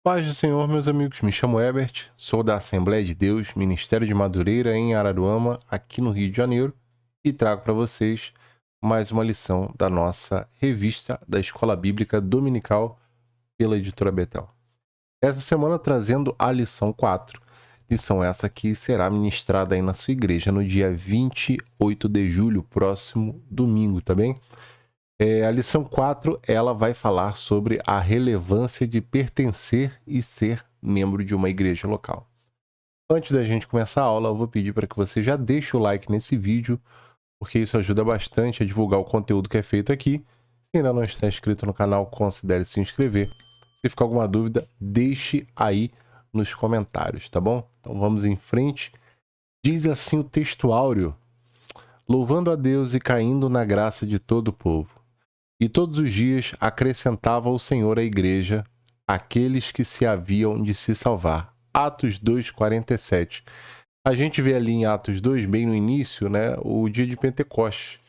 Paz do Senhor, meus amigos, me chamo Herbert, sou da Assembleia de Deus, Ministério de Madureira, em Araruama, aqui no Rio de Janeiro, e trago para vocês mais uma lição da nossa revista da Escola Bíblica Dominical pela Editora Betel. Essa semana trazendo a lição 4, lição essa que será ministrada aí na sua igreja no dia 28 de julho, próximo domingo, tá bem? A lição 4, ela vai falar sobre a relevância de pertencer e ser membro de uma igreja local. Antes da gente começar a aula, eu vou pedir para que você já deixe o like nesse vídeo, porque isso ajuda bastante a divulgar o conteúdo que é feito aqui. Se ainda não está inscrito no canal, considere se inscrever. Se ficar alguma dúvida, deixe aí nos comentários, tá bom? Então vamos em frente. Diz assim o texto áureo: louvando a Deus e caindo na graça de todo o povo. E todos os dias acrescentava o Senhor à igreja aqueles que se haviam de se salvar. Atos 2:47. A gente vê ali em Atos 2, bem no início, né, o dia de Pentecostes.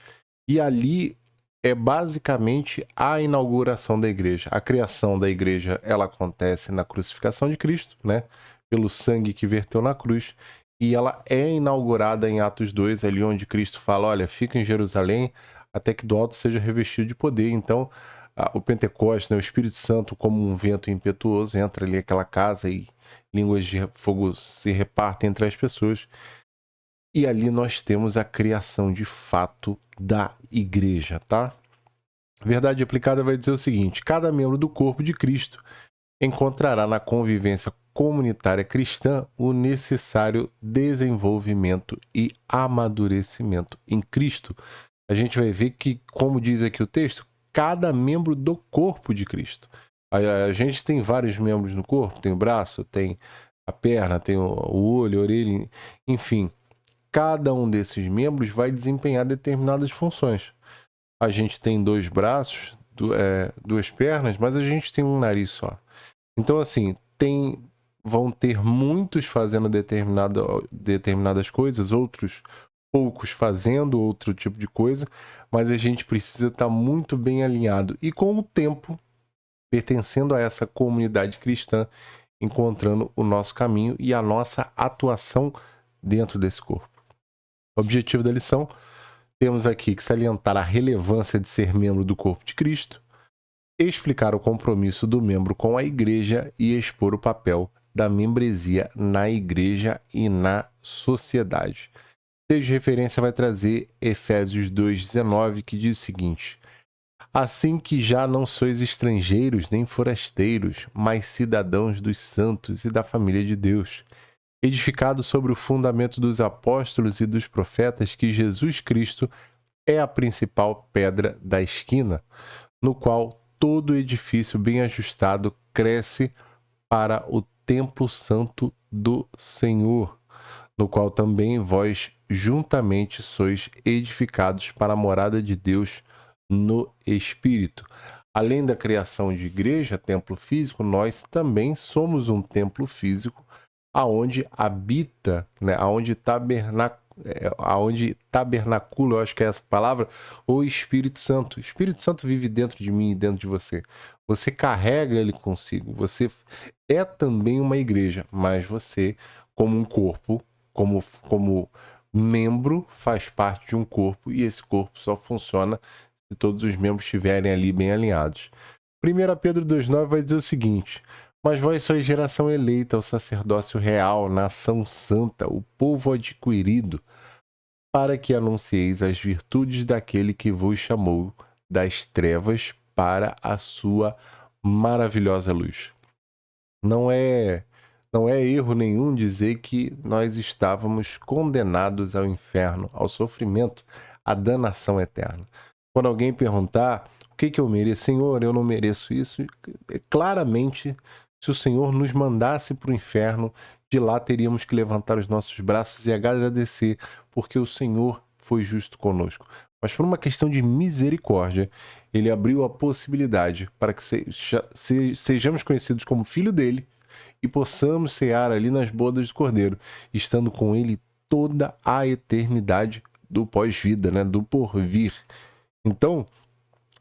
E ali é basicamente a inauguração da igreja. A criação da igreja, ela acontece na crucificação de Cristo, né, pelo sangue que verteu na cruz. E ela é inaugurada em Atos 2, ali onde Cristo fala, olha, fica em Jerusalém até que do alto seja revestido de poder. Então, o Pentecostes, né, o Espírito Santo, como um vento impetuoso, entra ali naquela casa e línguas de fogo se repartem entre as pessoas. E ali nós temos a criação de fato da igreja, tá? Verdade aplicada vai dizer o seguinte: cada membro do corpo de Cristo encontrará na convivência comunitária cristã o necessário desenvolvimento e amadurecimento em Cristo. A gente vai ver que, como diz aqui o texto, cada membro do corpo de Cristo. A gente tem vários membros no corpo, tem o braço, tem a perna, tem o olho, a orelha, enfim. Cada um desses membros vai desempenhar determinadas funções. A gente tem dois braços, duas pernas, mas a gente tem um nariz só. Então, assim, vão ter muitos fazendo determinadas coisas, outros poucos fazendo outro tipo de coisa, mas a gente precisa estar muito bem alinhado. E com o tempo, pertencendo a essa comunidade cristã, encontrando o nosso caminho e a nossa atuação dentro desse corpo. O objetivo da lição, temos aqui que salientar a relevância de ser membro do corpo de Cristo, explicar o compromisso do membro com a igreja e expor o papel da membresia na igreja e na sociedade. O texto de referência vai trazer Efésios 2:19, que diz o seguinte: assim que já não sois estrangeiros nem forasteiros, mas cidadãos dos santos e da família de Deus, edificado sobre o fundamento dos apóstolos e dos profetas, que Jesus Cristo é a principal pedra da esquina, no qual todo edifício bem ajustado cresce para o templo santo do Senhor, no qual também vós juntamente sois edificados para a morada de Deus no Espírito. Além da criação de igreja, templo físico, nós também somos um templo físico aonde habita, né, aonde tabernacula, eu acho que é essa palavra, o Espírito Santo. O Espírito Santo vive dentro de mim e dentro de você. Você carrega ele consigo. Você é também uma igreja, mas você, como um corpo, como membro, faz parte de um corpo, e esse corpo só funciona se todos os membros estiverem ali bem alinhados. 1 Pedro 2,9 vai dizer o seguinte: mas vós sois geração eleita, o sacerdócio real, nação santa, o povo adquirido, para que anuncieis as virtudes daquele que vos chamou das trevas para a sua maravilhosa luz. Não é erro nenhum dizer que nós estávamos condenados ao inferno, ao sofrimento, à danação eterna. Quando alguém perguntar o que eu mereço, Senhor, eu não mereço isso, claramente, se o Senhor nos mandasse para o inferno, de lá teríamos que levantar os nossos braços e agradecer, porque o Senhor foi justo conosco. Mas por uma questão de misericórdia, ele abriu a possibilidade para que sejamos conhecidos como filho dele e possamos cear ali nas bodas do Cordeiro, estando com ele toda a eternidade do pós-vida, né? Do porvir. Então,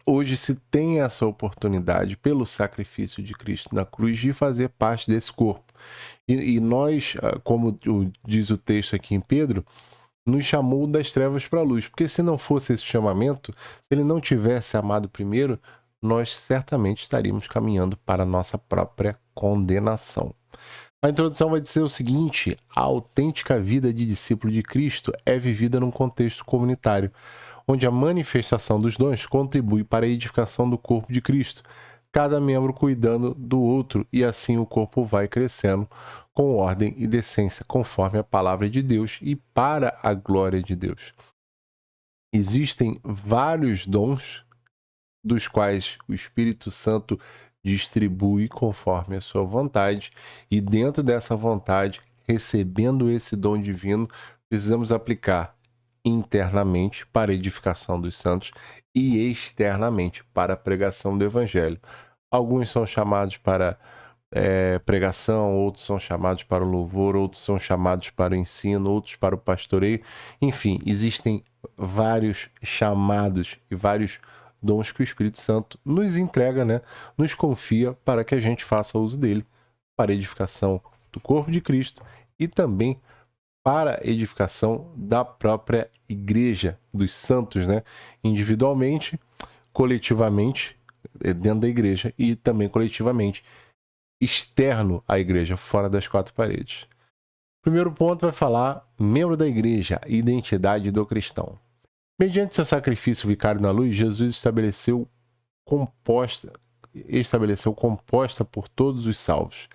hoje se tem essa oportunidade, pelo sacrifício de Cristo na cruz, de fazer parte desse corpo. E nós, como diz o texto aqui em Pedro, nos chamou das trevas para a luz. Porque se não fosse esse chamamento, se ele não tivesse amado primeiro, nós certamente estaríamos caminhando para a nossa própria condenação. A introdução vai dizer o seguinte: a autêntica vida de discípulo de Cristo é vivida num contexto comunitário, onde a manifestação dos dons contribui para a edificação do corpo de Cristo, cada membro cuidando do outro, e assim o corpo vai crescendo com ordem e decência, conforme a palavra de Deus e para a glória de Deus. Existem vários dons, dos quais o Espírito Santo distribui conforme a sua vontade, e dentro dessa vontade, recebendo esse dom divino, precisamos aplicar internamente para a edificação dos santos e externamente para a pregação do Evangelho. Alguns são chamados para pregação, outros são chamados para o louvor, outros são chamados para o ensino, outros para o pastoreio. Enfim, existem vários chamados e vários dons que o Espírito Santo nos entrega, né? Nos confia para que a gente faça uso dele para a edificação do corpo de Cristo e também para a edificação da própria igreja, dos santos, né? Individualmente, coletivamente, dentro da igreja, e também coletivamente, externo à igreja, fora das quatro paredes. Primeiro ponto vai falar membro da igreja, identidade do cristão. Mediante seu sacrifício vicário na luz, Jesus estabeleceu composta por todos os salvos,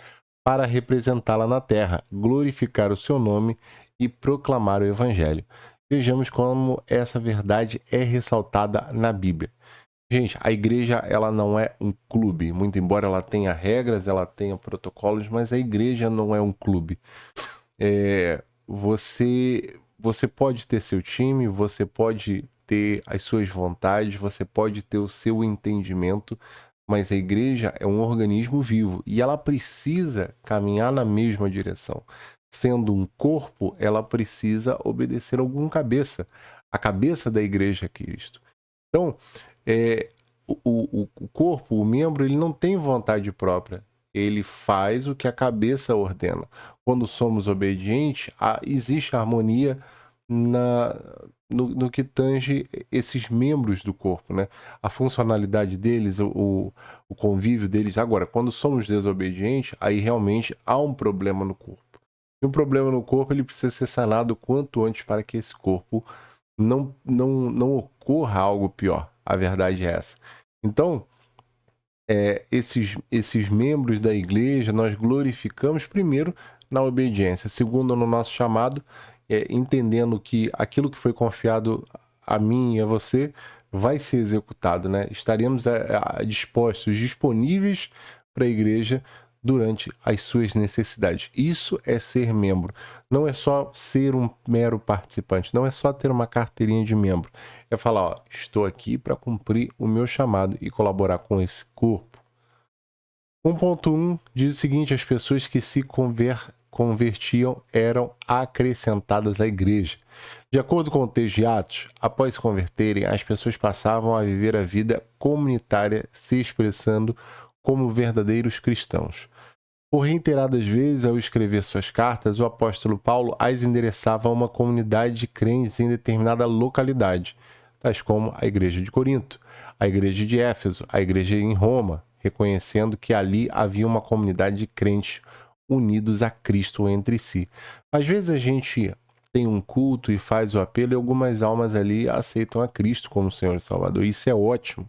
para representá-la na terra, glorificar o seu nome e proclamar o evangelho. Vejamos como essa verdade é ressaltada na Bíblia. Gente, a igreja ela não é um clube, muito embora ela tenha regras, ela tenha protocolos, mas a igreja não é um clube. Você pode ter seu time, você pode ter as suas vontades, você pode ter o seu entendimento, mas a igreja é um organismo vivo e ela precisa caminhar na mesma direção. Sendo um corpo, ela precisa obedecer a algum cabeça. A cabeça da igreja é Cristo. Então, o corpo, o membro, ele não tem vontade própria. Ele faz o que a cabeça ordena. Quando somos obedientes, existe harmonia no que tange esses membros do corpo, né? A funcionalidade deles, o convívio deles. Agora, quando somos desobedientes, aí realmente há um problema no corpo. E um problema no corpo, ele precisa ser sanado o quanto antes para que esse corpo não ocorra algo pior. A verdade é essa. Então, esses membros da igreja, nós glorificamos primeiro na obediência, segundo no nosso chamado, entendendo que aquilo que foi confiado a mim e a você vai ser executado, né? Estaremos dispostos, disponíveis para a igreja durante as suas necessidades. Isso é ser membro. Não é só ser um mero participante, não é só ter uma carteirinha de membro. É falar, ó, estou aqui para cumprir o meu chamado e colaborar com esse corpo. 1.1 diz o seguinte: as pessoas que se convertiam eram acrescentadas à igreja. De acordo com o texto de Atos, após se converterem, as pessoas passavam a viver a vida comunitária, se expressando como verdadeiros cristãos. Por reiteradas vezes, ao escrever suas cartas, o apóstolo Paulo as endereçava a uma comunidade de crentes em determinada localidade, tais como a igreja de Corinto, a igreja de Éfeso, a igreja em Roma, reconhecendo que ali havia uma comunidade de crentes unidos a Cristo entre si. Às vezes a gente tem um culto e faz o apelo e algumas almas ali aceitam a Cristo como Senhor e Salvador. Isso é ótimo,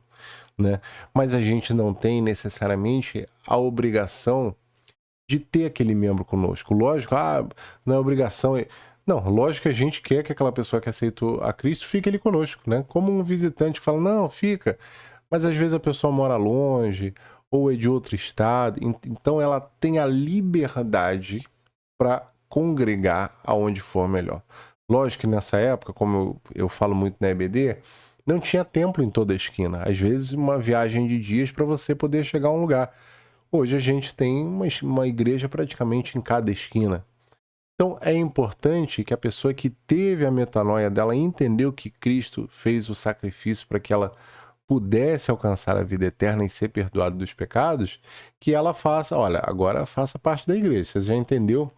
né? Mas a gente não tem necessariamente a obrigação de ter aquele membro conosco. Lógico, não é obrigação. Não, lógico que a gente quer que aquela pessoa que aceitou a Cristo fique ali conosco, né? Como um visitante que fala, não, fica. Mas às vezes a pessoa mora longe ou é de outro estado, então ela tem a liberdade para congregar aonde for melhor. Lógico que nessa época, como eu falo muito na EBD, não tinha templo em toda a esquina. Às vezes uma viagem de dias para você poder chegar a um lugar. Hoje a gente tem uma igreja praticamente em cada esquina. Então é importante que a pessoa que teve a metanoia dela entendeu que Cristo fez o sacrifício para que ela pudesse alcançar a vida eterna e ser perdoado dos pecados, que ela faça, olha, agora faça parte da igreja. Você já entendeu?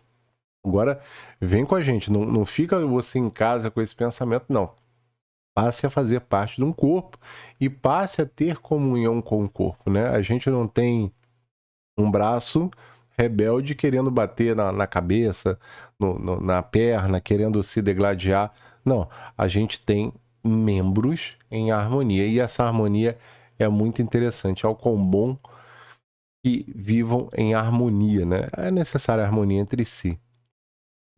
Agora vem com a gente, não fica você em casa com esse pensamento, não. Passe a fazer parte de um corpo e passe a ter comunhão com o corpo, né? A gente não tem um braço rebelde querendo bater na cabeça, na perna, querendo se degladiar. Não, a gente tem membros em harmonia e essa harmonia é muito interessante. É o quão bom que vivam em harmonia, né? É necessária a harmonia entre si.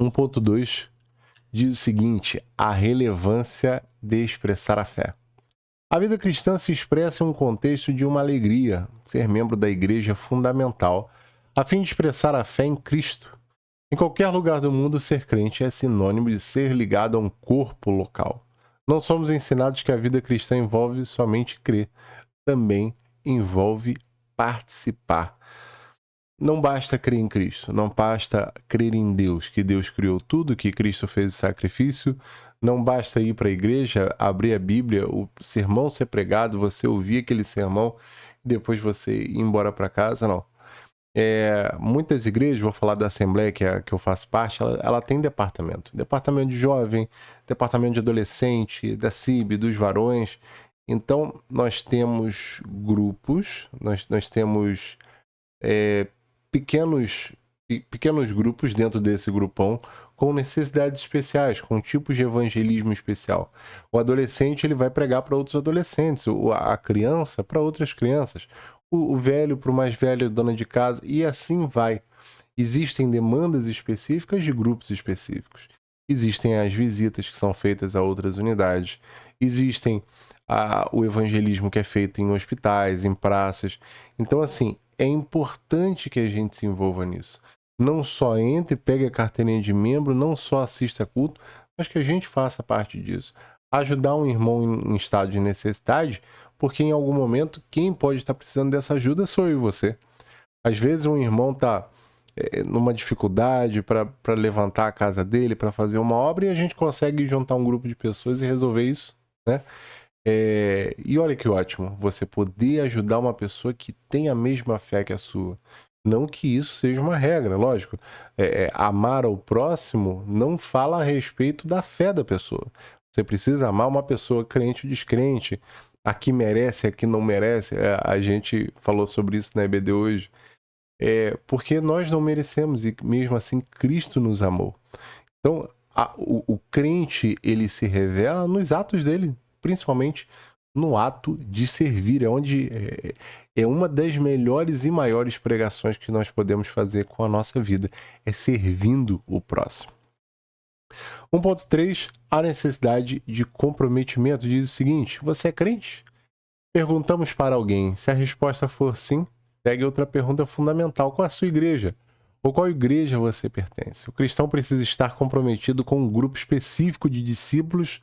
1.2 diz o seguinte: a relevância de expressar a fé. A vida cristã se expressa em um contexto de uma alegria. Ser membro da igreja é fundamental, a fim de expressar a fé em Cristo. Em qualquer lugar do mundo, ser crente é sinônimo de ser ligado a um corpo local. Não somos ensinados que a vida cristã envolve somente crer, também envolve participar. Não basta crer em Cristo, não basta crer em Deus, que Deus criou tudo, que Cristo fez o sacrifício. Não basta ir para a igreja, abrir a Bíblia, o sermão ser pregado, você ouvir aquele sermão e depois você ir embora para casa, não. Muitas igrejas, vou falar da Assembleia, que eu faço parte, ela tem departamento. Departamento de jovem, departamento de adolescente, da CIB, dos varões. Então, nós temos grupos, nós temos pequenos grupos dentro desse grupão com necessidades especiais, com tipos de evangelismo especial. O adolescente ele vai pregar para outros adolescentes, a criança para outras crianças, o velho para o mais velho, dona de casa, e assim vai. Existem demandas específicas de grupos específicos. Existem as visitas que são feitas a outras unidades. Existem o evangelismo que é feito em hospitais, em praças. Então, assim, é importante que a gente se envolva nisso. Não só entre, pegue a carteirinha de membro, não só assista culto, mas que a gente faça parte disso. Ajudar um irmão em estado de necessidade, porque em algum momento quem pode estar precisando dessa ajuda sou eu e você. Às vezes um irmão está numa dificuldade para levantar a casa dele, para fazer uma obra, e a gente consegue juntar um grupo de pessoas e resolver isso, né? E olha que ótimo, você poder ajudar uma pessoa que tem a mesma fé que a sua. Não que isso seja uma regra, lógico. Amar ao próximo não fala a respeito da fé da pessoa. Você precisa amar uma pessoa crente ou descrente, a que merece, a que não merece. A gente falou sobre isso na EBD hoje. Porque nós não merecemos e mesmo assim Cristo nos amou. Então, o crente, ele se revela nos atos dele, principalmente no ato de servir, onde é uma das melhores e maiores pregações que nós podemos fazer com a nossa vida, é servindo o próximo. 1.3, a necessidade de comprometimento diz o seguinte: você é crente? Perguntamos para alguém, se a resposta for sim, segue outra pergunta fundamental: qual é a sua igreja? Ou qual igreja você pertence? O cristão precisa estar comprometido com um grupo específico de discípulos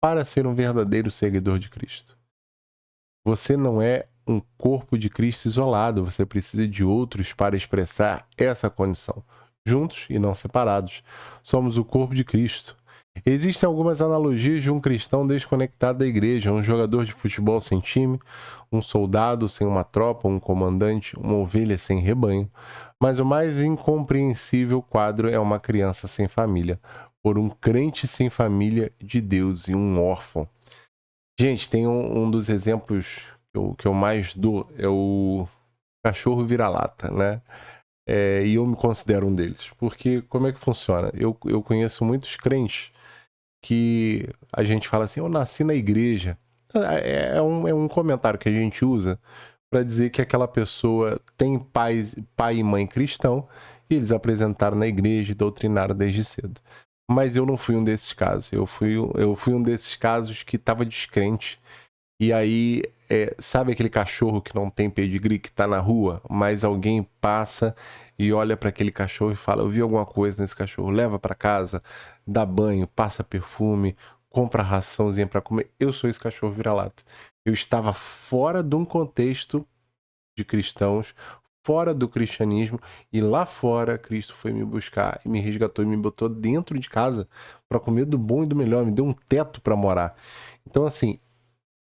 para ser um verdadeiro seguidor de Cristo. Você não é um corpo de Cristo isolado, você precisa de outros para expressar essa condição. Juntos e não separados, somos o corpo de Cristo. Existem algumas analogias de um cristão desconectado da igreja, um jogador de futebol sem time, um soldado sem uma tropa, um comandante, uma ovelha sem rebanho. Mas o mais incompreensível quadro é uma criança sem família, por um crente sem família de Deus e um órfão. Gente, tem um dos exemplos que eu mais dou, é o cachorro vira-lata, né? E eu me considero um deles, porque como é que funciona? Eu conheço muitos crentes que a gente fala assim, eu nasci na igreja. É um comentário que a gente usa para dizer que aquela pessoa tem pai e mãe cristão e eles apresentaram na igreja e doutrinaram desde cedo. Mas eu não fui um desses casos. Eu fui um desses casos que estava descrente. E aí, sabe aquele cachorro que não tem pedigree, que está na rua, mas alguém passa e olha para aquele cachorro e fala, eu vi alguma coisa nesse cachorro, leva para casa, dá banho, passa perfume, compra raçãozinha para comer. Eu sou esse cachorro vira-lata. Eu estava fora de um contexto de cristãos, fora do cristianismo, e lá fora Cristo foi me buscar e me resgatou e me botou dentro de casa para comer do bom e do melhor, me deu um teto para morar. Então, assim,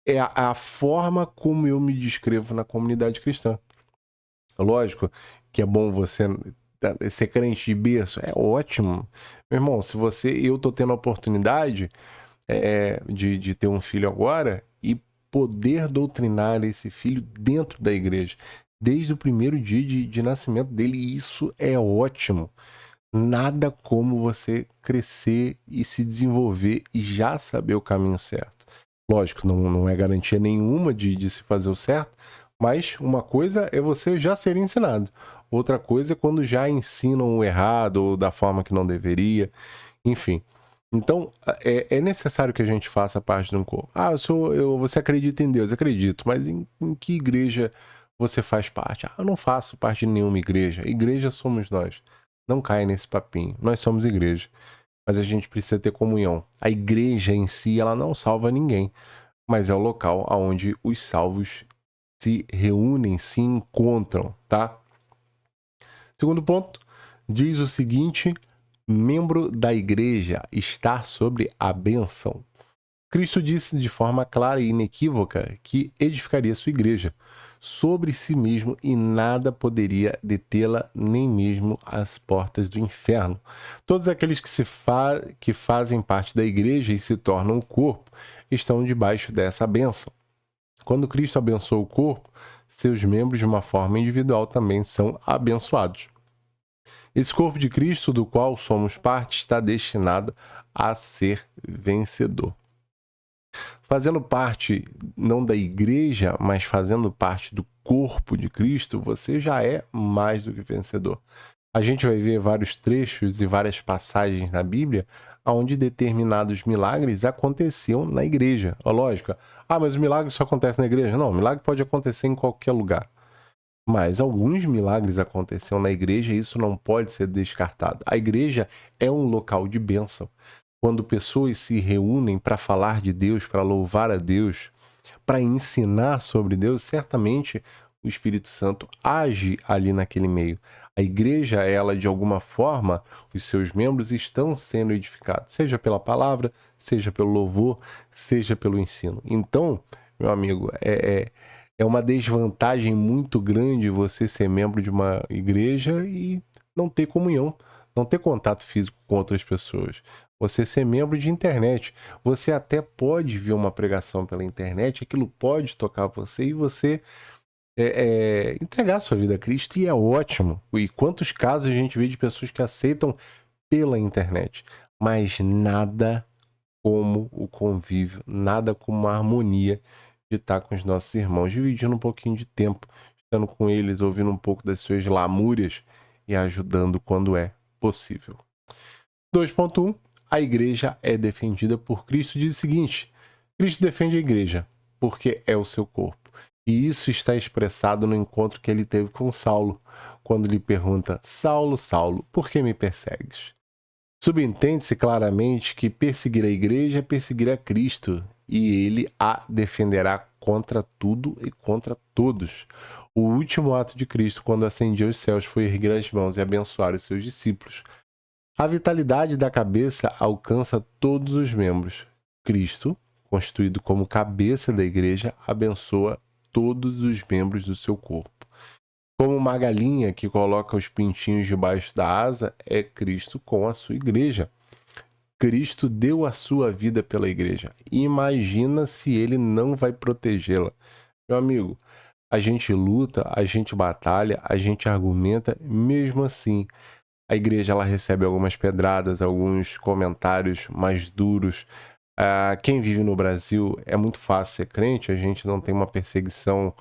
é a forma como eu me descrevo na comunidade cristã. Lógico que é bom você ser crente de berço, é ótimo. Meu irmão, se eu tô tendo a oportunidade de ter um filho agora e poder doutrinar esse filho dentro da igreja, desde o primeiro dia de nascimento dele, isso é ótimo. Nada como você crescer e se desenvolver e já saber o caminho certo. Lógico, não é garantia nenhuma de se fazer o certo, mas uma coisa é você já ser ensinado. Outra coisa é quando já ensinam o errado ou da forma que não deveria, enfim. Então, é necessário que a gente faça parte de um corpo. Ah, você acredita em Deus? Acredito, mas em que igreja você faz parte? Ah, eu não faço parte de nenhuma igreja. Igreja somos nós. Não caia nesse papinho. Nós somos igreja, mas a gente precisa ter comunhão. A igreja em si, ela não salva ninguém, mas é o local onde os salvos se reúnem, se encontram, tá? Segundo ponto, diz o seguinte: membro da igreja está sobre a bênção. Cristo disse de forma clara e inequívoca que edificaria sua igreja sobre si mesmo e nada poderia detê-la, nem mesmo as portas do inferno. Todos aqueles que fazem parte da igreja e se tornam o corpo estão debaixo dessa bênção. Quando Cristo abençoa o corpo, seus membros de uma forma individual também são abençoados. Esse corpo de Cristo, do qual somos parte, está destinado a ser vencedor. Fazendo parte não da igreja, mas fazendo parte do corpo de Cristo, você já é mais do que vencedor. A gente vai ver vários trechos e várias passagens na Bíblia onde determinados milagres aconteciam na igreja. Lógico, mas o milagre só acontece na igreja? Não, o milagre pode acontecer em qualquer lugar. Mas alguns milagres aconteceram na igreja e isso não pode ser descartado. A igreja é um local de bênção. Quando pessoas se reúnem para falar de Deus, para louvar a Deus, para ensinar sobre Deus, certamente o Espírito Santo age ali naquele meio. A igreja, ela de alguma forma, os seus membros estão sendo edificados, seja pela palavra, seja pelo louvor, seja pelo ensino. Então, meu amigo, é uma desvantagem muito grande você ser membro de uma igreja e não ter comunhão, não ter contato físico com outras pessoas. Você ser membro de internet. Você até pode ver uma pregação pela internet, aquilo pode tocar você e você entregar sua vida a Cristo, e é ótimo. E quantos casos a gente vê de pessoas que aceitam pela internet, mas nada como o convívio, nada como a harmonia de estar com os nossos irmãos, dividindo um pouquinho de tempo, estando com eles, ouvindo um pouco das suas lamúrias e ajudando quando é possível. 2.1. A igreja é defendida por Cristo. Diz o seguinte: Cristo defende a igreja porque é o seu corpo. E isso está expressado no encontro que ele teve com Saulo, quando lhe pergunta: Saulo, Saulo, por que me persegues? Subentende-se claramente que perseguir a igreja é perseguir a Cristo, e ele a defenderá contra tudo e contra todos. O último ato de Cristo, quando ascendia aos céus, foi erguer as mãos e abençoar os seus discípulos. A vitalidade da cabeça alcança todos os membros. Cristo, constituído como cabeça da igreja, abençoa todos os membros do seu corpo. Como uma galinha que coloca os pintinhos debaixo da asa, é Cristo com a sua igreja. Cristo deu a sua vida pela igreja. Imagina se ele não vai protegê-la. Meu amigo, a gente luta, a gente batalha, a gente argumenta, mesmo assim, a igreja ela recebe algumas pedradas, alguns comentários mais duros. Quem vive no Brasil é muito fácil ser crente, a gente não tem uma perseguição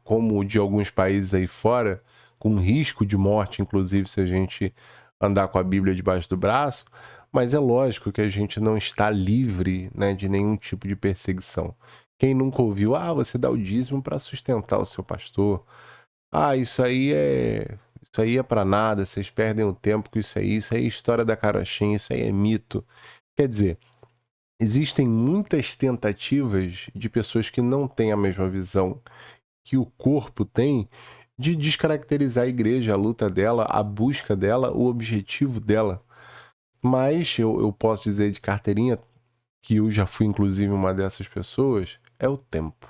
como de alguns países aí fora, com risco de morte, inclusive, se a gente andar com a Bíblia debaixo do braço, mas é lógico que a gente não está livre, né, de nenhum tipo de perseguição. Quem nunca ouviu, você dá o dízimo para sustentar o seu pastor. Isso aí é para nada, vocês perdem o tempo com isso aí é história da carochinha, isso aí é mito. Quer dizer, existem muitas tentativas de pessoas que não têm a mesma visão que o corpo tem de descaracterizar a igreja, a luta dela, a busca dela, o objetivo dela. Mas eu posso dizer de carteirinha que eu já fui inclusive uma dessas pessoas, é o tempo.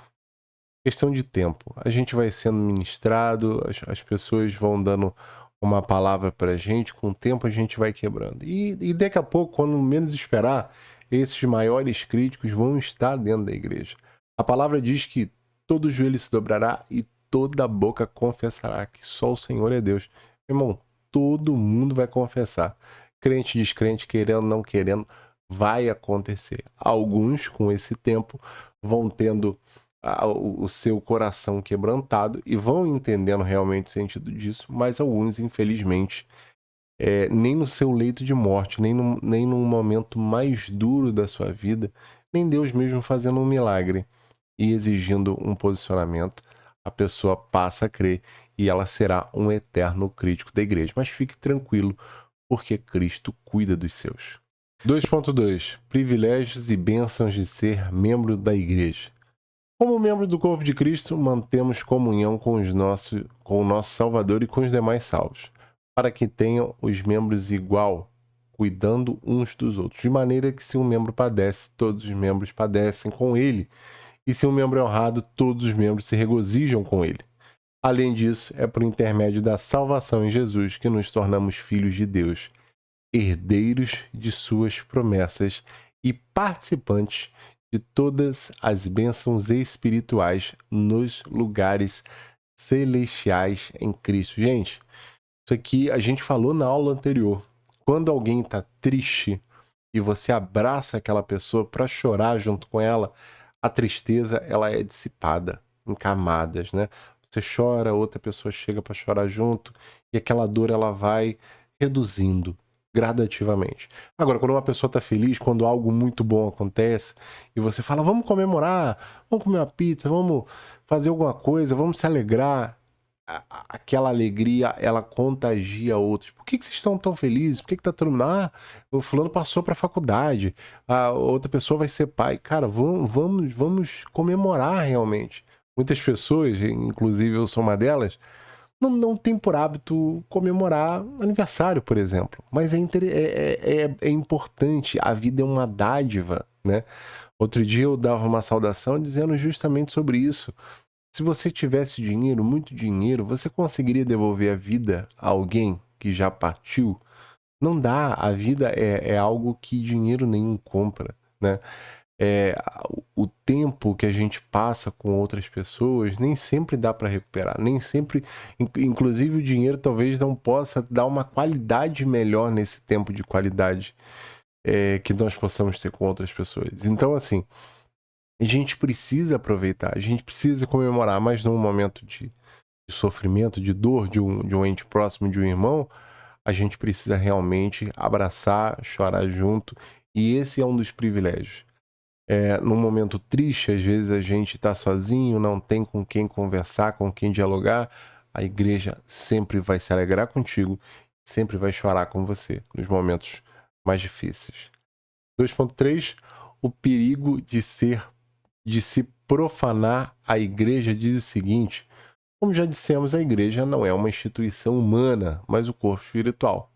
Questão de tempo. A gente vai sendo ministrado, as pessoas vão dando uma palavra para a gente, com o tempo a gente vai quebrando. E daqui a pouco, quando menos esperar, esses maiores críticos vão estar dentro da igreja. A palavra diz que todo joelho se dobrará e toda boca confessará que só o Senhor é Deus. Irmão, todo mundo vai confessar. Crente, descrente, querendo, não querendo, vai acontecer. Alguns, com esse tempo, vão tendo o seu coração quebrantado e vão entendendo realmente o sentido disso, mas alguns, infelizmente, nem no seu leito de morte, nem no momento mais duro da sua vida, nem Deus mesmo fazendo um milagre e exigindo um posicionamento, a pessoa passa a crer e ela será um eterno crítico da igreja. Mas fique tranquilo, porque Cristo cuida dos seus. 2.2. Privilégios e bênçãos de ser membro da igreja. Como membros do corpo de Cristo, mantemos comunhão com o nosso Salvador e com os demais salvos, para que tenham os membros igual, cuidando uns dos outros, de maneira que se um membro padece, todos os membros padecem com ele, e se um membro é honrado, todos os membros se regozijam com ele. Além disso, é por intermédio da salvação em Jesus que nos tornamos filhos de Deus, herdeiros de suas promessas e participantes de todas as bênçãos espirituais nos lugares celestiais em Cristo. Gente, isso aqui a gente falou na aula anterior. Quando alguém está triste e você abraça aquela pessoa para chorar junto com ela, a tristeza ela é dissipada em camadas, né? Você chora, outra pessoa chega para chorar junto e aquela dor ela vai reduzindo gradativamente. Agora, quando uma pessoa está feliz, quando algo muito bom acontece e você fala, vamos comemorar, vamos comer uma pizza, vamos fazer alguma coisa, vamos se alegrar, aquela alegria, ela contagia outros. Por que vocês estão tão felizes? Por que tá todo mundo? Ah, o fulano passou para a faculdade, a outra pessoa vai ser pai. Cara, vamos comemorar realmente. Muitas pessoas, inclusive eu sou uma delas, não tem por hábito comemorar aniversário, por exemplo. Mas é importante, a vida é uma dádiva, né? Outro dia eu dava uma saudação dizendo justamente sobre isso. Se você tivesse dinheiro, muito dinheiro, você conseguiria devolver a vida a alguém que já partiu? Não dá, a vida é algo que dinheiro nenhum compra, né? O tempo que a gente passa com outras pessoas nem sempre dá para recuperar, nem sempre, inclusive o dinheiro talvez não possa dar uma qualidade melhor nesse tempo de qualidade que nós possamos ter com outras pessoas. Então, assim, a gente precisa aproveitar, a gente precisa comemorar, mas num momento de sofrimento, de dor de um ente próximo, de um irmão, a gente precisa realmente abraçar, chorar junto, e esse é um dos privilégios. Num momento triste, às vezes a gente está sozinho, não tem com quem conversar, com quem dialogar, a igreja sempre vai se alegrar contigo, sempre vai chorar com você nos momentos mais difíceis. 2.3. O perigo de se profanar a igreja diz o seguinte: como já dissemos, a igreja não é uma instituição humana, mas o corpo espiritual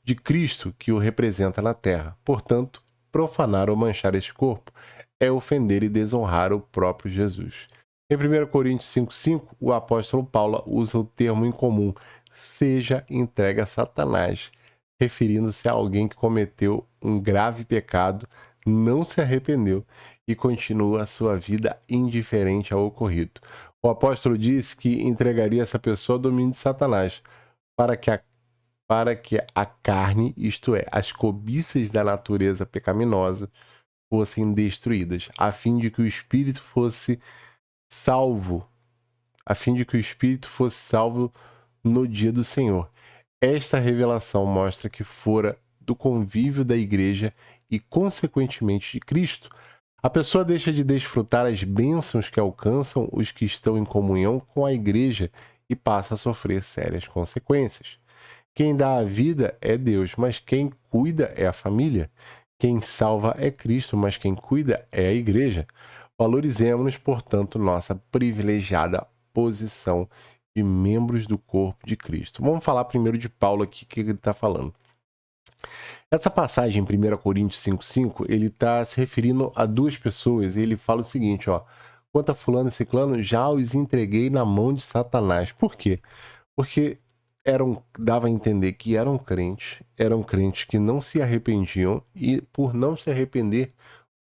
de Cristo que o representa na terra. Portanto, profanar ou manchar este corpo é ofender e desonrar o próprio Jesus. Em 1 Coríntios 5,5, o apóstolo Paulo usa o termo incomum, seja entregue a Satanás, referindo-se a alguém que cometeu um grave pecado, não se arrependeu e continua a sua vida indiferente ao ocorrido. O apóstolo disse que entregaria essa pessoa ao domínio de Satanás, para que a carne, isto é, as cobiças da natureza pecaminosa, fossem destruídas, a fim de que o espírito fosse salvo, no dia do Senhor. Esta revelação mostra que fora do convívio da igreja e, consequentemente, de Cristo, a pessoa deixa de desfrutar as bênçãos que alcançam os que estão em comunhão com a igreja e passa a sofrer sérias consequências. Quem dá a vida é Deus, mas quem cuida é a família. Quem salva é Cristo, mas quem cuida é a igreja. Valorizemos, portanto, nossa privilegiada posição de membros do corpo de Cristo. Vamos falar primeiro de Paulo aqui, o que ele está falando. Essa passagem em 1 Coríntios 5,5, ele está se referindo a duas pessoas. E ele fala o seguinte, ó. Quanto a fulano e ciclano, já os entreguei na mão de Satanás. Por quê? Porque dava a entender que eram crentes que não se arrependiam e, por não se arrepender,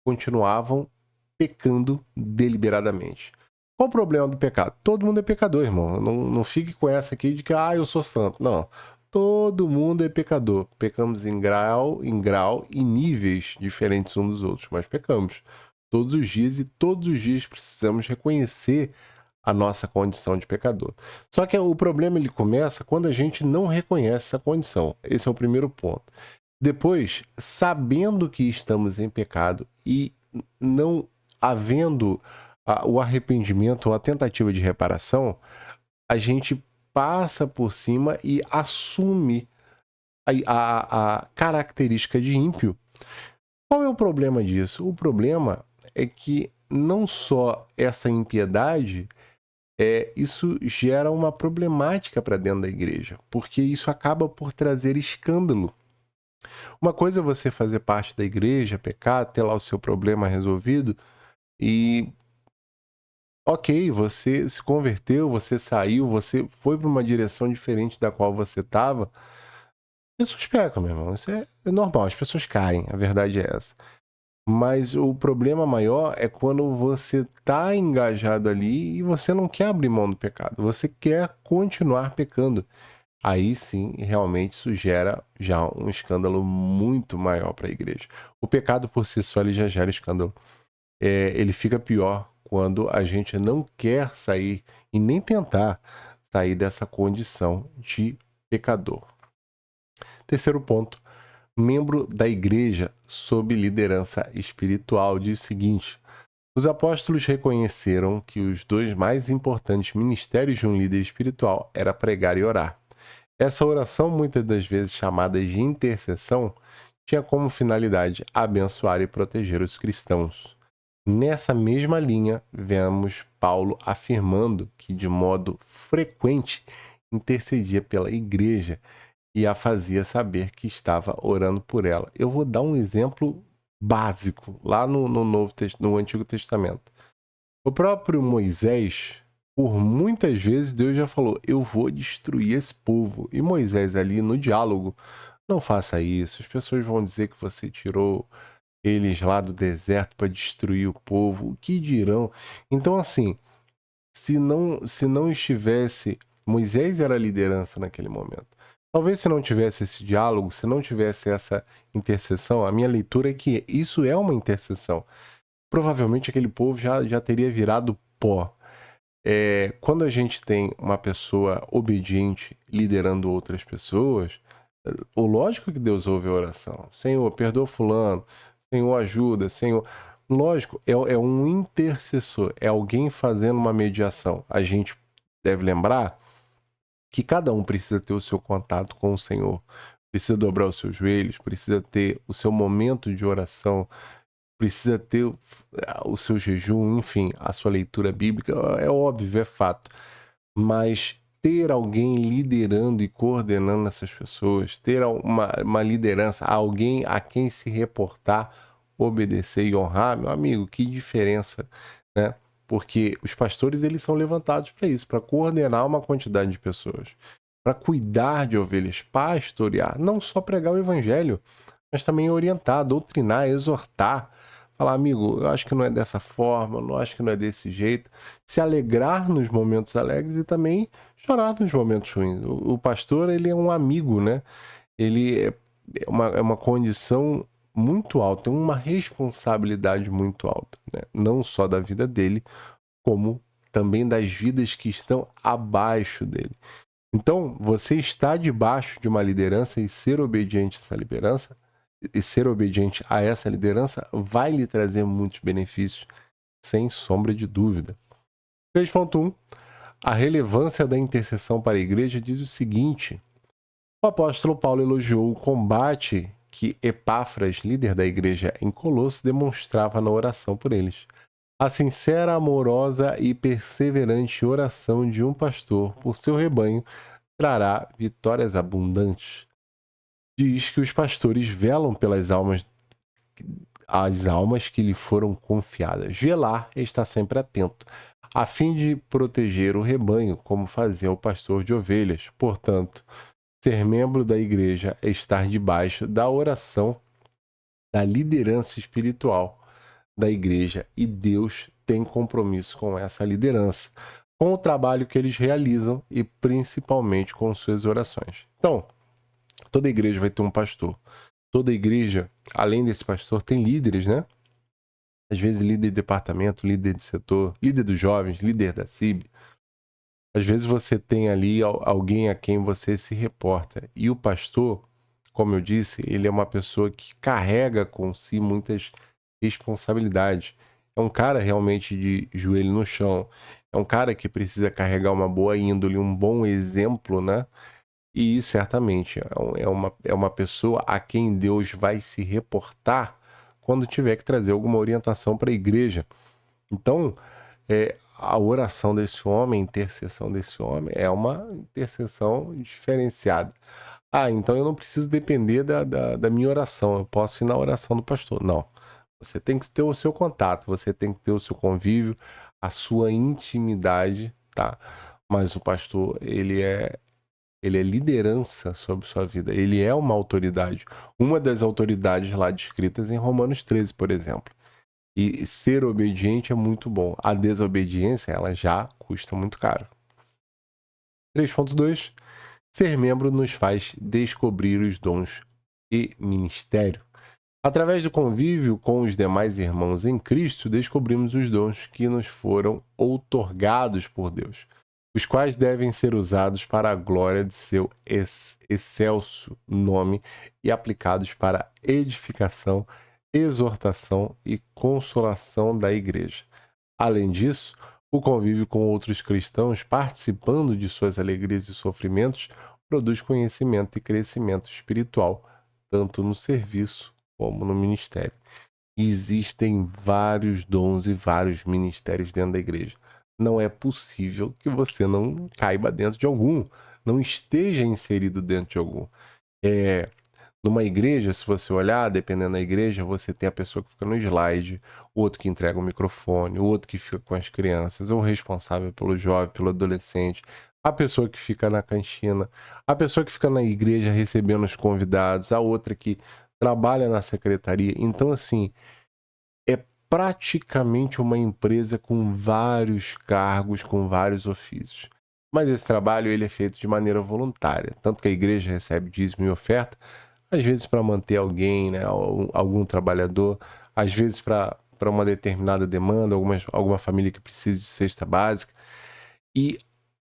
continuavam pecando deliberadamente. Qual o problema do pecado? Todo mundo é pecador, irmão. Não fique com essa aqui de que, eu sou santo. Não. Todo mundo é pecador. Pecamos em grau, em níveis diferentes uns dos outros, mas pecamos todos os dias e todos os dias precisamos reconhecer a nossa condição de pecador. Só que o problema ele começa quando a gente não reconhece essa condição. Esse é o primeiro ponto. Depois, sabendo que estamos em pecado e não havendo o arrependimento ou a tentativa de reparação, a gente passa por cima e assume a característica de ímpio. Qual é o problema disso? O problema é que não só essa impiedade, isso gera uma problemática para dentro da igreja, porque isso acaba por trazer escândalo. Uma coisa é você fazer parte da igreja, pecar, ter lá o seu problema resolvido e, ok, você se converteu, você saiu, você foi para uma direção diferente da qual você estava. Pessoas pecam, meu irmão, isso é normal, as pessoas caem, a verdade é essa. Mas o problema maior é quando você está engajado ali e você não quer abrir mão do pecado, você quer continuar pecando. Aí sim, realmente isso gera já um escândalo muito maior para a igreja. O pecado por si só ele já gera escândalo. Ele fica pior quando a gente não quer sair e nem tentar sair dessa condição de pecador. Terceiro ponto. Membro da igreja sob liderança espiritual diz o seguinte: os apóstolos reconheceram que os dois mais importantes ministérios de um líder espiritual era pregar e orar. Essa oração, muitas das vezes chamada de intercessão, tinha como finalidade abençoar e proteger os cristãos. Nessa mesma linha, vemos Paulo afirmando que, de modo frequente, intercedia pela igreja e a fazia saber que estava orando por ela. Eu vou dar um exemplo básico lá no Antigo Testamento. O próprio Moisés, por muitas vezes, Deus já falou: eu vou destruir esse povo. E Moisés ali no diálogo: não faça isso, as pessoas vão dizer que você tirou eles lá do deserto para destruir o povo, o que dirão? Então, assim, se não estivesse, Moisés era a liderança naquele momento. Talvez se não tivesse esse diálogo, se não tivesse essa intercessão, a minha leitura é que isso é uma intercessão. Provavelmente aquele povo já teria virado pó. Quando a gente tem uma pessoa obediente liderando outras pessoas, o lógico que Deus ouve a oração. Senhor, perdoa fulano. Senhor, ajuda. Senhor... Lógico, é um intercessor. É alguém fazendo uma mediação. A gente deve lembrar que cada um precisa ter o seu contato com o Senhor. Precisa dobrar os seus joelhos. Precisa ter o seu momento de oração. Precisa ter o seu jejum, enfim, a sua leitura bíblica. É óbvio, é fato. Mas ter alguém liderando e coordenando essas pessoas, ter uma liderança, alguém a quem se reportar, obedecer e honrar, meu amigo, que diferença, né? Porque os pastores, eles são levantados para isso, para coordenar uma quantidade de pessoas, para cuidar de ovelhas, pastorear, não só pregar o evangelho, mas também orientar, doutrinar, exortar, falar: amigo, eu acho que não é dessa forma, eu acho que não é desse jeito, se alegrar nos momentos alegres e também chorar nos momentos ruins. O pastor, ele é um amigo, né? Ele é uma condição muito alta, tem uma responsabilidade muito alta, né? Não só da vida dele, como também das vidas que estão abaixo dele. Então, você está debaixo de uma liderança e ser obediente a essa liderança, e ser obediente a essa liderança vai lhe trazer muitos benefícios, sem sombra de dúvida. 3.1. A relevância da intercessão para a igreja diz o seguinte: o apóstolo Paulo elogiou o combate que Epáfras, líder da igreja em Colosso, demonstrava na oração por eles. A sincera, amorosa e perseverante oração de um pastor por seu rebanho trará vitórias abundantes. diz que os pastores velam pelas almas, as almas que lhe foram confiadas. Velar é estar sempre atento, a fim de proteger o rebanho, como fazia o pastor de ovelhas. Portanto, ser membro da igreja é estar debaixo da oração da liderança espiritual da igreja, e Deus tem compromisso com essa liderança, com o trabalho que eles realizam e principalmente com suas orações. Então, toda igreja vai ter um pastor. Toda igreja, além desse pastor, tem líderes, né? Às vezes líder de departamento, líder de setor, líder dos jovens, líder da CIB. Às vezes você tem ali alguém a quem você se reporta. E o pastor, como eu disse, ele é uma pessoa que carrega com si muitas responsabilidades. É um cara realmente de joelho no chão. É um cara que precisa carregar uma boa índole, um bom exemplo, né? E certamente é uma pessoa a quem Deus vai se reportar quando tiver que trazer alguma orientação para a igreja. Então, a oração desse homem, a intercessão desse homem, é uma intercessão diferenciada. Ah, então eu não preciso depender da minha oração, eu posso ir na oração do pastor. Não. Você tem que ter o seu contato, você tem que ter o seu convívio, a sua intimidade, tá? Mas o pastor, ele é liderança sobre sua vida, ele é uma autoridade. Uma das autoridades lá descritas em Romanos 13, por exemplo. E ser obediente é muito bom. A desobediência, ela já custa muito caro. 3.2. Ser membro nos faz descobrir os dons e ministério. Através do convívio com os demais irmãos em Cristo, descobrimos os dons que nos foram outorgados por Deus, os quais devem ser usados para a glória de seu excelso nome e aplicados para a edificação, exortação e consolação da igreja. Além disso, o convívio com outros cristãos, participando de suas alegrias e sofrimentos, produz conhecimento e crescimento espiritual, tanto no serviço como no ministério. Existem vários dons e vários ministérios dentro da igreja. Não é possível que você não caiba dentro de algum, não esteja inserido dentro de algum. Numa igreja, se você olhar, dependendo da igreja, você tem a pessoa que fica no slide, o outro que entrega o microfone, o outro que fica com as crianças, o responsável pelo jovem, pelo adolescente, a pessoa que fica na cantina, a pessoa que fica na igreja recebendo os convidados, a outra que trabalha na secretaria. Então, assim, é praticamente uma empresa com vários cargos, com vários ofícios. Mas esse trabalho ele é feito de maneira voluntária, tanto que a igreja recebe dízimo e oferta, às vezes para manter alguém, né, algum trabalhador, às vezes para uma determinada demanda, alguma família que precisa de cesta básica. E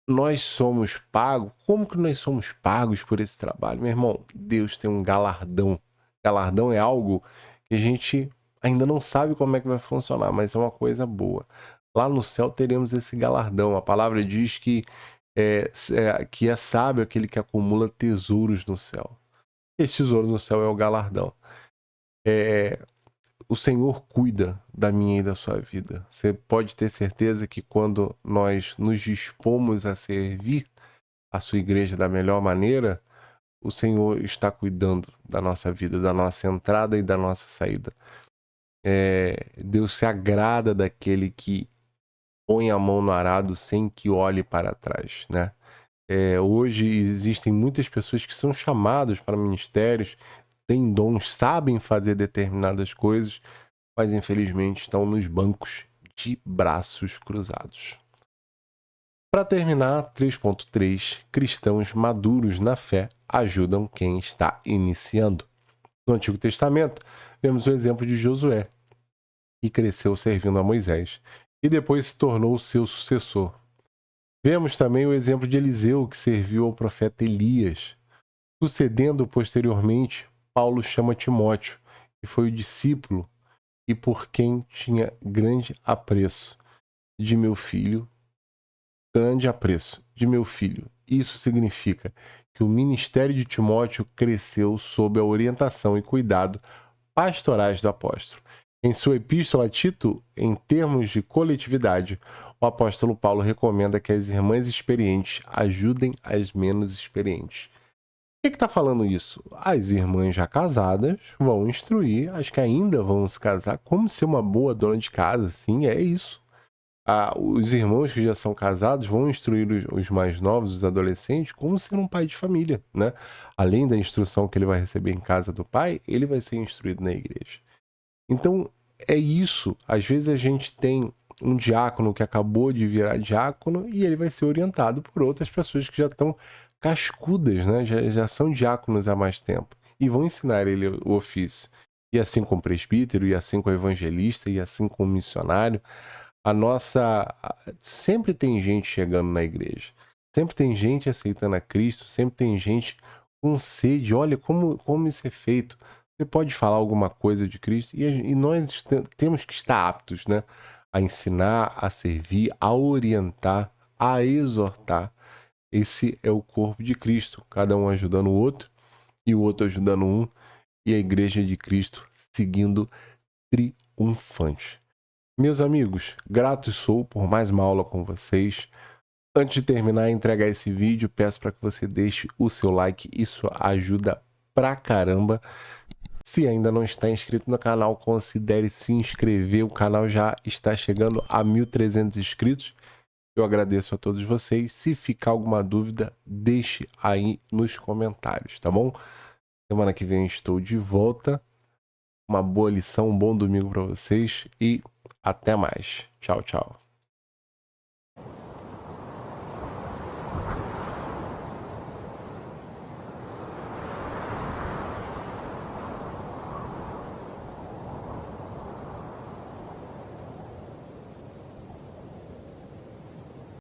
nós somos pagos. Como que nós somos pagos por esse trabalho? Meu irmão, Deus tem um galardão. Galardão é algo que a gente ainda não sabe como é que vai funcionar, mas é uma coisa boa. Lá no céu teremos esse galardão. A palavra diz que é sábio aquele que acumula tesouros no céu. Esse tesouro no céu é o galardão. O Senhor cuida da minha e da sua vida. Você pode ter certeza que quando nós nos dispomos a servir a sua igreja da melhor maneira, o Senhor está cuidando da nossa vida, da nossa entrada e da nossa saída. Deus se agrada daquele que põe a mão no arado sem que olhe para trás, né? Hoje existem muitas pessoas que são chamadas para ministérios, têm dons, sabem fazer determinadas coisas, mas infelizmente estão nos bancos de braços cruzados. Para terminar, 3.3, cristãos maduros na fé ajudam quem está iniciando. No Antigo Testamento, vemos o exemplo de Josué, que cresceu servindo a Moisés e depois se tornou seu sucessor. Vemos também o exemplo de Eliseu, que serviu ao profeta Elias. Sucedendo posteriormente, Paulo chama Timóteo, que foi o discípulo e por quem tinha grande apreço de meu filho. Isso significa que o ministério de Timóteo cresceu sob a orientação e cuidado pastorais do apóstolo. Em sua epístola a Tito, em termos de coletividade, o apóstolo Paulo recomenda que as irmãs experientes ajudem as menos experientes. que está falando isso? As irmãs já casadas vão instruir as que ainda vão se casar como ser uma boa dona de casa. Sim, é isso. Os irmãos que já são casados vão instruir os mais novos, os adolescentes, como ser um pai de família, né? Além da instrução que ele vai receber em casa do pai, ele vai ser instruído na igreja. Então, é isso. Às vezes a gente tem um diácono que acabou de virar diácono e ele vai ser orientado por outras pessoas que já estão cascudas, né? Já são diáconos há mais tempo e vão ensinar ele o ofício. E assim com o presbítero, e assim com o evangelista, e assim com o missionário. Sempre tem gente chegando na igreja. Sempre tem gente aceitando a Cristo, sempre tem gente com sede. Olha como isso é feito. Você pode falar alguma coisa de Cristo e nós temos que estar aptos, né? A ensinar, a servir, a orientar, a exortar. Esse é o corpo de Cristo, cada um ajudando o outro e o outro ajudando um, e a igreja de Cristo seguindo triunfante. Meus amigos, grato sou por mais uma aula com vocês. Antes de terminar e entregar esse vídeo, peço para que você deixe o seu like, isso ajuda pra caramba. Se ainda não está inscrito no canal, considere se inscrever, o canal já está chegando a 1.300 inscritos. Eu agradeço a todos vocês. Se ficar alguma dúvida, deixe aí nos comentários, tá bom? Semana que vem estou de volta. Uma boa lição, um bom domingo para vocês e até mais. Tchau, tchau.